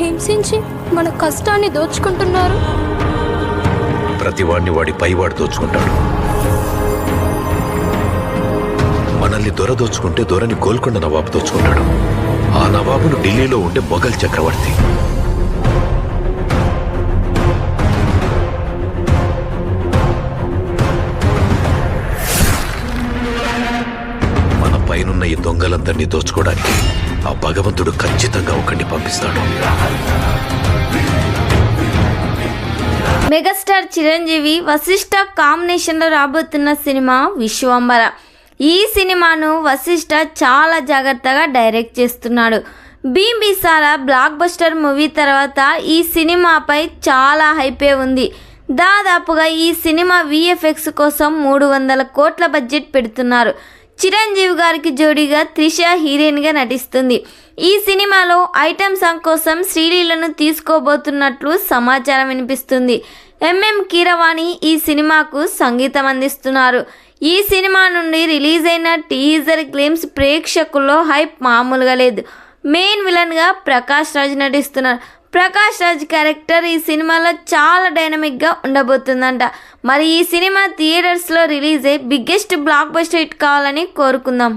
హింసించి మన కష్టాన్ని దోచుకుంటున్నారు. ప్రతివాడిని వాడి పైవాడు దోచుకుంటాడు. మనల్ని దొర దోచుకుంటే దొరని గోల్కొండ నవాబు దోచుకుంటాడు. ఆ నవాబును ఢిల్లీలో ఉండే మొఘల్ చక్రవర్తి. మన పైనున్న ఈ దొంగలందరినీ దోచుకోవడానికి ఆ భగవంతుడు ఖచ్చితంగా ఒకరిని పంపిస్తాడు. మెగాస్టార్ చిరంజీవి వశిష్ఠ కాంబినేషన్లో రాబోతున్న సినిమా విశ్వంబర. ఈ సినిమాను వశిష్ఠ చాలా జాగ్రత్తగా డైరెక్ట్ చేస్తున్నాడు. భీంబిసాల బ్లాక్ బస్టర్ మూవీ తర్వాత ఈ సినిమాపై చాలా హైపే ఉంది. దాదాపుగా ఈ సినిమా విఎఫ్ఎక్స్ కోసం 300 కోట్ల బడ్జెట్ పెడుతున్నారు. చిరంజీవి గారికి జోడీగా త్రిష హీరోయిన్గా నటిస్తుంది. ఈ సినిమాలో ఐటెం సాంగ్ కోసం శ్రీలీలను తీసుకోబోతున్నట్లు సమాచారం వినిపిస్తుంది. ఎంఎం కీరవాణి ఈ సినిమాకు సంగీతం అందిస్తున్నారు. ఈ సినిమా నుండి రిలీజ్ అయిన టీజర్ గ్లిమ్స్ ప్రేక్షకుల్లో హైప్ మామూలుగా లేదు. మెయిన్ విలన్గా ప్రకాష్ రాజ్ నటిస్తున్నారు. ప్రకాష్ రాజ్ క్యారెక్టర్ ఈ సినిమాలో చాలా డైనమిక్గా ఉండబోతుందంట. మరి ఈ సినిమా థియేటర్స్లో రిలీజ్ అయ్యి బిగ్గెస్ట్ బ్లాక్ బస్టర్ హిట్ కావాలని కోరుకుందాం.